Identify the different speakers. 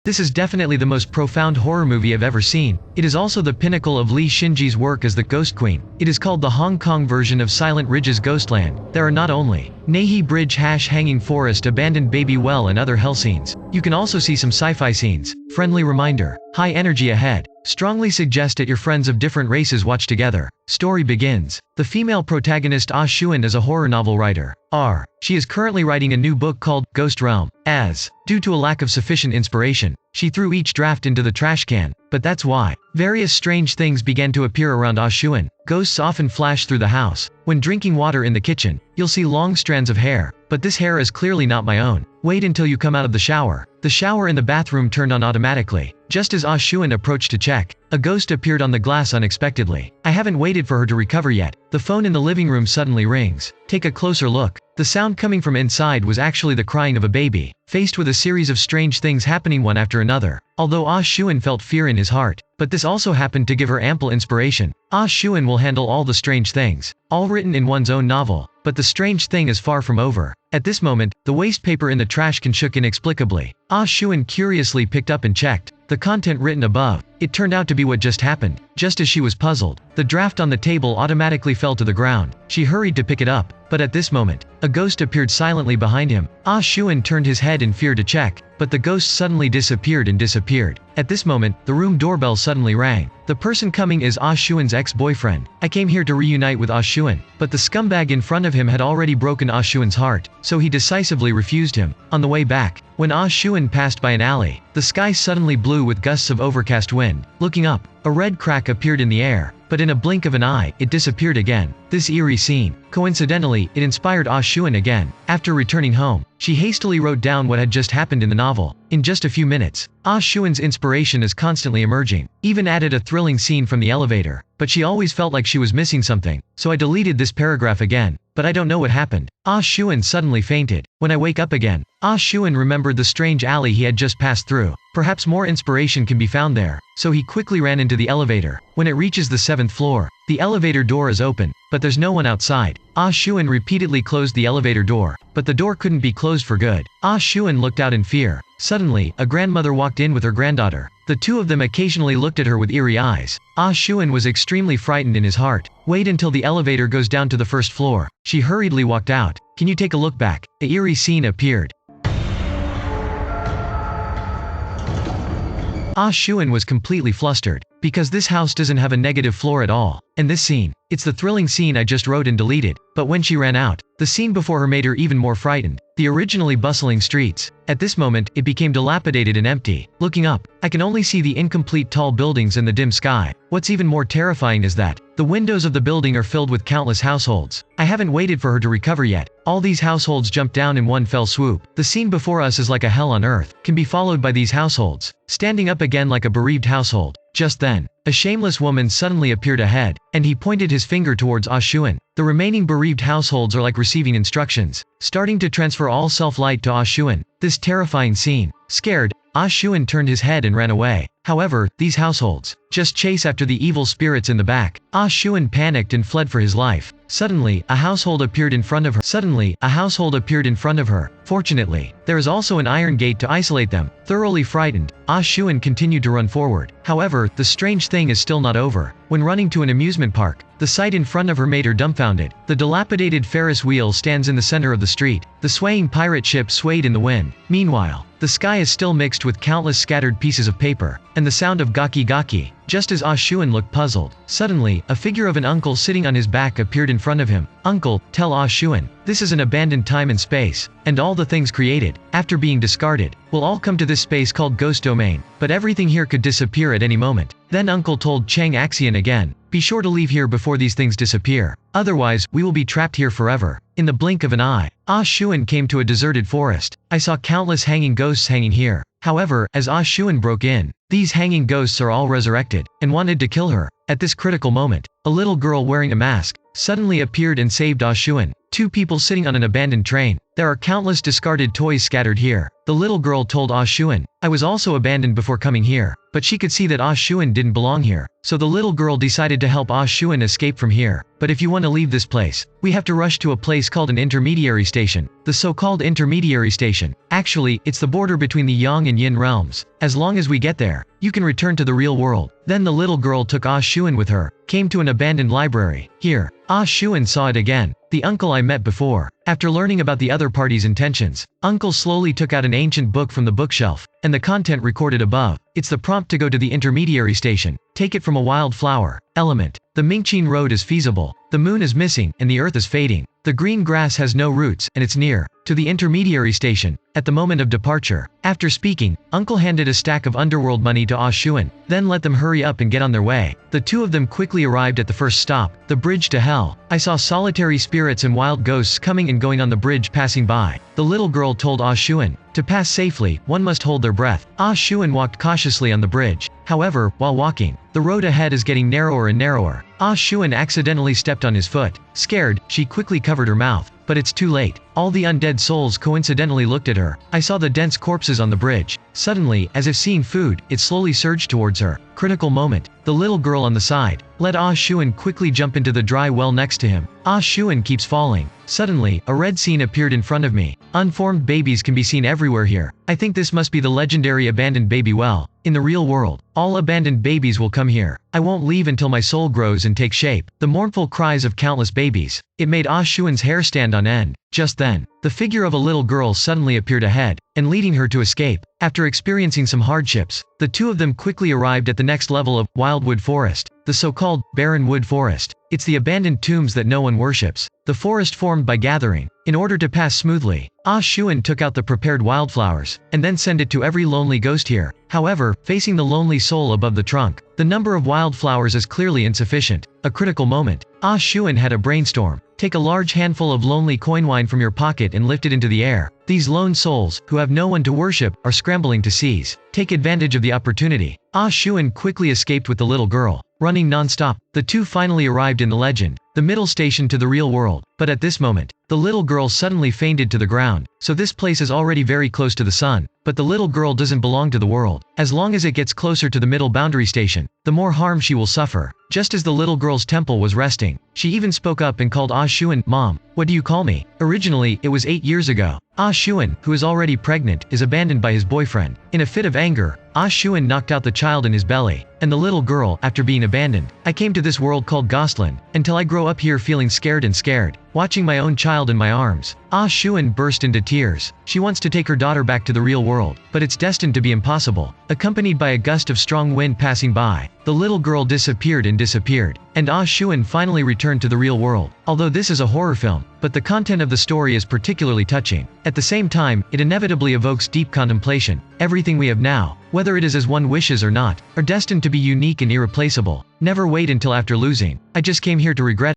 Speaker 1: This is definitely the most profound horror movie I've ever seen. It is also the pinnacle of Li Xinjie's work as the Ghost Queen. It is called the Hong Kong version of Silent Ridge's Ghostland. There are not only Nahi Bridge hanging forest abandoned baby well and other hell scenes. You can also see some sci-fi scenes. Friendly reminder. High energy ahead. Strongly suggest that your friends of different races watch together. Story begins. The female protagonist Xu Xun is a horror novel writer. She is currently writing a new book called Ghost Realm. Due to a lack of sufficient inspiration, she threw each draft into the trash can, but that's why. Various strange things began to appear around Xu Xun. Ghosts often flash through the house. When drinking water in the kitchen, you'll see long strands of hair, but this hair is clearly not my own. Wait until you come out of the shower. The shower in the bathroom turned on automatically. Just as Xu Xun approached to check, a ghost appeared on the glass unexpectedly. I haven't waited for her to recover yet. The phone in the living room suddenly rings. Take a closer look. The sound coming from inside was actually the crying of a baby. Faced with a series of strange things happening one after another, although Xu Xun felt fear in his heart, but this also happened to give her ample inspiration. Xu Xun will handle all the strange things, all written in one's own novel, but the strange thing is far from over. At this moment, the waste paper in the trash can shook inexplicably. Xu Xun curiously picked up and checked the content written above. It turned out to be what just happened. Just as she was puzzled, the draft on the table automatically fell to the ground. She hurried to pick it up, but at this moment, a ghost appeared silently behind him. Xu Xun turned his head in fear to check, but the ghost suddenly disappeared. At this moment, the room doorbell suddenly rang. The person coming is Xu Xun's ex-boyfriend. I came here to reunite with Xu Xun, but the scumbag in front of him had already broken Xu Xun's heart, so he decisively refused him. On the way back, when Xu Xun passed by an alley, the sky suddenly blew with gusts of overcast wind. Looking up, a red crack appeared in the air, but in a blink of an eye, it disappeared again. This eerie scene, coincidentally, it inspired Xu Xun again. After returning home, she hastily wrote down what had just happened in the novel. In just a few minutes, Xu Xun's inspiration is constantly emerging. Even added a thrilling scene from the elevator. But she always felt like she was missing something, so I deleted this paragraph again. But I don't know what happened. Xu Xun suddenly fainted. When I wake up again, Xu Xun remembered the strange alley he had just passed through. Perhaps more inspiration can be found there. So he quickly ran into the elevator. When it reaches the 7th floor, the elevator door is open, but there's no one outside. Xu Xun repeatedly closed the elevator door, but the door couldn't be closed for good. Xu Xun looked out in fear. Suddenly, a grandmother walked in with her granddaughter. The two of them occasionally looked at her with eerie eyes. Xu Xun was extremely frightened in his heart. Wait until the elevator goes down to the 1st floor. She hurriedly walked out. Can you take a look back? A eerie scene appeared. Xu Xun was completely flustered, because this house doesn't have a negative floor at all. And this scene, it's the thrilling scene I just wrote and deleted. But when she ran out, the scene before her made her even more frightened. The originally bustling streets. At this moment, it became dilapidated and empty. Looking up, I can only see the incomplete tall buildings and the dim sky. What's even more terrifying is that the windows of the building are filled with countless households. I haven't waited for her to recover yet. All these households jump down in one fell swoop. The scene before us is like a hell on earth, can be followed by these households standing up again like a bereaved household. Just then, a shameless woman suddenly appeared ahead, and he pointed his finger towards Xu Xun. The remaining bereaved households are like receiving instructions, starting to transfer all self-light to Xu Xun. This terrifying scene. Scared, Xu Xun turned his head and ran away. However, these households just chase after the evil spirits in the back. Xu Xun panicked and fled for his life. Suddenly, a household appeared in front of her. Fortunately, there is also an iron gate to isolate them. Thoroughly frightened, Xu Xun continued to run forward. However, the strange thing is still not over. When running to an amusement park, the sight in front of her made her dumbfounded. The dilapidated Ferris wheel stands in the center of the street. The swaying pirate ship swayed in the wind. Meanwhile, the sky is still mixed with countless scattered pieces of paper, and the sound of gaki gaki. Just as Xu Xun looked puzzled, suddenly, a figure of an uncle sitting on his back appeared in front of him. Uncle, tell Xu Xun, this is an abandoned time and space, and all the things created, after being discarded, will all come to this space called Ghost Domain, but everything here could disappear at any moment. Then Uncle told Cheng Axian again, be sure to leave here before these things disappear. Otherwise, we will be trapped here forever. In the blink of an eye, Xu Xun came to a deserted forest. I saw countless hanging ghosts hanging here. However, as Xu Xun broke in, these hanging ghosts are all resurrected, and wanted to kill her. At this critical moment, a little girl wearing a mask suddenly appeared and saved Xu Xun. two people sitting on an abandoned train. There are countless discarded toys scattered here. The little girl told Xu Xun, I was also abandoned before coming here, but she could see that Xu Xun didn't belong here. So the little girl decided to help Xu Xun escape from here. But if you want to leave this place, we have to rush to a place called an intermediary station. The so-called intermediary station. Actually, it's the border between the Yang and Yin realms. As long as we get there, you can return to the real world. Then the little girl took Xu Xun with her, came to an abandoned library. Here, Xu Xun saw it again. The uncle I met before. After learning about the other party's intentions, uncle slowly took out an ancient book from the bookshelf, and the content recorded above. It's the prompt to go to the intermediary station. Take it from a wildflower. Element. The Mingqin road is feasible. The moon is missing, and the earth is fading. The green grass has no roots, and it's near to the intermediary station. At the moment of departure, after speaking, uncle handed a stack of underworld money to Xu Xun, then let them hurry up and get on their way. The two of them quickly arrived at the first stop, the bridge to hell. I saw solitary spirits and wild ghosts coming and going on the bridge passing by. The little girl told Xu Xun, to pass safely, one must hold their breath. Xu Xun walked cautiously on the bridge. However, while walking, the road ahead is getting narrower and narrower. Xu Xun accidentally stepped on his foot. Scared, she quickly covered her mouth. But it's too late. All the undead souls coincidentally looked at her. I saw the dense corpses on the bridge. Suddenly, as if seeing food, it slowly surged towards her. Critical moment. The little girl on the side let Xu Xun quickly jump into the dry well next to him. Xu Xun keeps falling. Suddenly, a red scene appeared in front of me. Unformed babies can be seen everywhere here. I think this must be the legendary abandoned baby well. In the real world, all abandoned babies will come here. I won't leave until my soul grows and takes shape. The mournful cries of countless babies. It made Xu Xun's hair stand on end. Just then, the figure of a little girl suddenly appeared ahead, and leading her to escape. After experiencing some hardships, the two of them quickly arrived at the next level of Wildwood Forest, the so-called barren wood forest. It's the abandoned tombs that no one worships. The forest formed by gathering. In order to pass smoothly, Xu Xun took out the prepared wildflowers, and then sent it to every lonely ghost here. However, facing the lonely soul above the trunk, the number of wildflowers is clearly insufficient. A critical moment. Xu Xun had a brainstorm. Take a large handful of lonely coin wine from your pocket and lift it into the air. These lone souls, who have no one to worship, are scrambling to seize. Take advantage of the opportunity. Xu Xun quickly escaped with the little girl, running non-stop. The two finally arrived in the legend, the middle station to the real world. But at this moment, the little girl suddenly fainted to the ground. So this place is already very close to the sun. But the little girl doesn't belong to the world. As long as it gets closer to the middle boundary station, the more harm she will suffer. Just as the little girl's temple was resting, she even spoke up and called Xu Xun, Mom, what do you call me? Originally, it was 8 years ago. Xu Xun, who is already pregnant, is abandoned by his boyfriend. In a fit of anger, Xu Xun knocked out the child in his belly, and the little girl, after being abandoned. I came to this world called Ghostland, until I grow up here feeling scared, watching my own child in my arms. Xu Xun burst into tears. She wants to take her daughter back to the real world, but it's destined to be impossible. Accompanied by a gust of strong wind passing by, the little girl disappeared, and Xu Xun finally returned to the real world. Although this is a horror film, but the content of the story is particularly touching. At the same time, it inevitably evokes deep contemplation. Everything we have now, whether it is as one wishes or not, are destined to be unique and irreplaceable. Never wait until after losing. I just came here to regret